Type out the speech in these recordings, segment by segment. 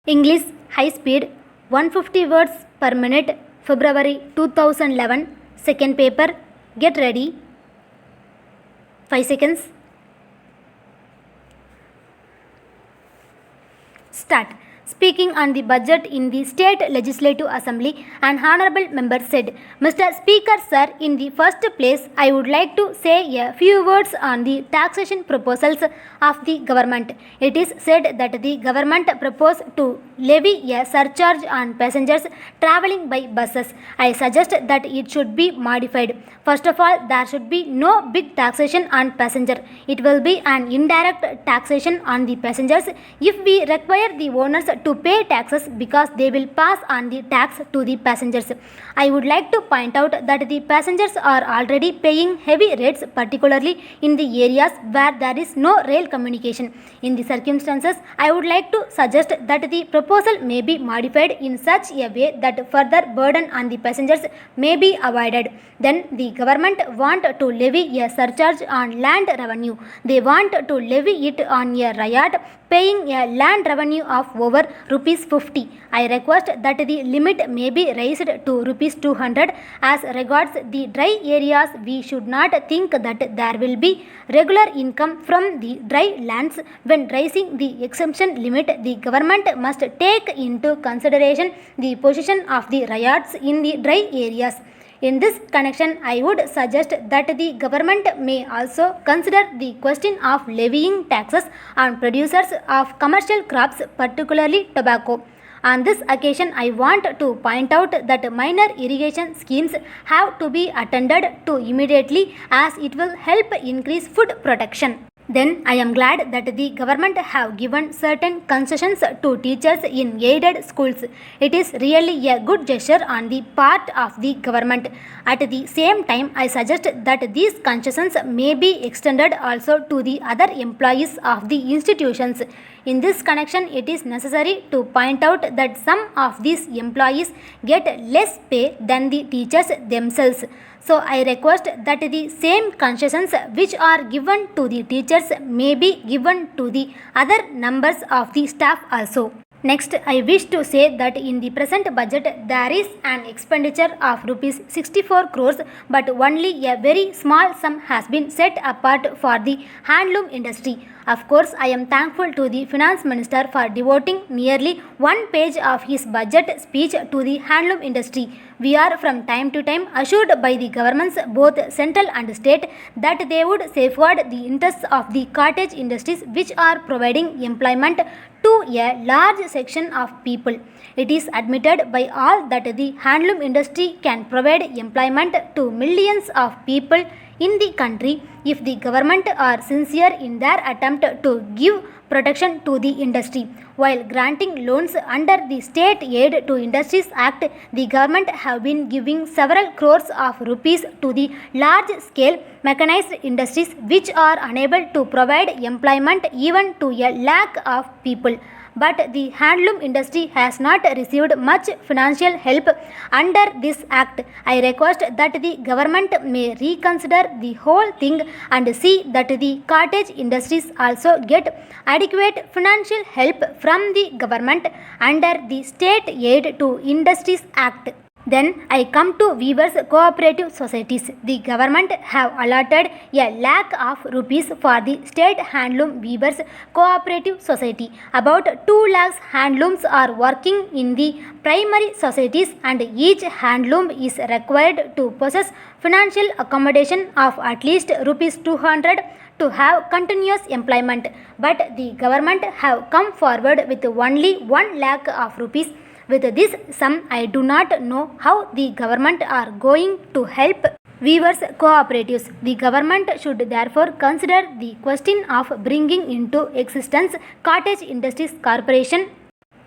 English high speed 150 words per minute, February 2011, second paper. Get ready. 5 seconds. Start. Speaking on the budget in the State Legislative Assembly, an honorable member said, Mr. Speaker, sir, in the first place, I would like to say a few words on the taxation proposals of the government. It is said that the government proposed to levy a surcharge on passengers travelling by buses. I suggest that it should be modified. First of all, there should be no big taxation on passenger. It will be an indirect taxation on the passengers if we require the owners to pay taxes because they will pass on the tax to the passengers. I would like to point out that the passengers are already paying heavy rates, particularly in the areas where there is no rail communication. In the circumstances, I would like to suggest that the proposal may be modified in such a way that further burden on the passengers may be avoided. Then the government want to levy a surcharge on land revenue. They want to levy it on a riot paying a land revenue of over rupees 50. I request that the limit may be raised to rupees 200. As regards the dry areas, we should not think that there will be regular income from the dry lands. When raising the exemption limit, the government must take into consideration the position of the riots in the dry areas. In this connection, I would suggest that the government may also consider the question of levying taxes on producers of commercial crops, particularly tobacco. On this occasion, I want to point out that minor irrigation schemes have to be attended to immediately, as it will help increase food protection. Then I am glad that the government have given certain concessions to teachers in aided schools. It is really a good gesture on the part of the government. At the same time, I suggest that these concessions may be extended also to the other employees of the institutions. In this connection, it is necessary to point out that some of these employees get less pay than the teachers themselves. So I request that the same concessions which are given to the teachers may be given to the other members of the staff also. Next, I wish to say that in the present budget there is an expenditure of rupees 64 crores, but only a very small sum has been set apart for the handloom industry. Of course, I am thankful to the Finance Minister for devoting nearly one page of his budget speech to the handloom industry. We are from time to time assured by the governments, both central and state, that they would safeguard the interests of the cottage industries which are providing employment to a large section of people. It is admitted by all that the handloom industry can provide employment to millions of people in the country if the government are sincere in their attempt to give protection to the industry. While granting loans under the State Aid to Industries Act, the government have been giving several crores of rupees to the large-scale mechanized industries which are unable to provide employment even to a lakh of people. But the handloom industry has not received much financial help under this act. I request that the government may reconsider the whole thing and see that the cottage industries also get adequate financial help from the government under the State Aid to Industries Act. Then I come to weavers cooperative societies. The government have allotted a lakh of rupees for the State Handloom Weavers Cooperative Society. About 2 lakhs handlooms are working in the primary societies, and each handloom is required to possess financial accommodation of at least rupees 200 to have continuous employment. But the government have come forward with only 1 lakh of rupees. With this sum, I do not know how the government are going to help weavers cooperatives. The government should therefore consider the question of bringing into existence Cottage Industries Corporation,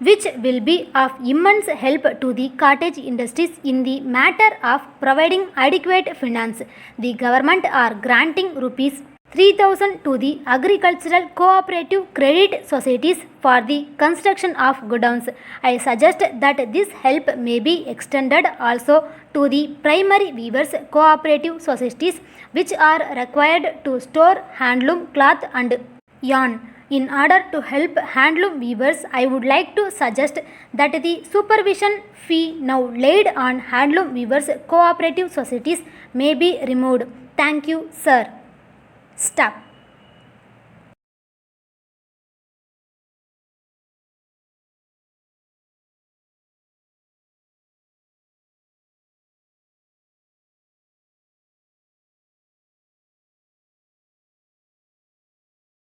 which will be of immense help to the cottage industries in the matter of providing adequate finance. The government are granting rupees 3,000 to the agricultural cooperative credit societies for the construction of godowns. I suggest that this help may be extended also to the primary weavers cooperative societies which are required to store handloom cloth and yarn. In order to help handloom weavers, I would like to suggest that the supervision fee now laid on handloom weavers cooperative societies may be removed. Thank you, sir. Stop.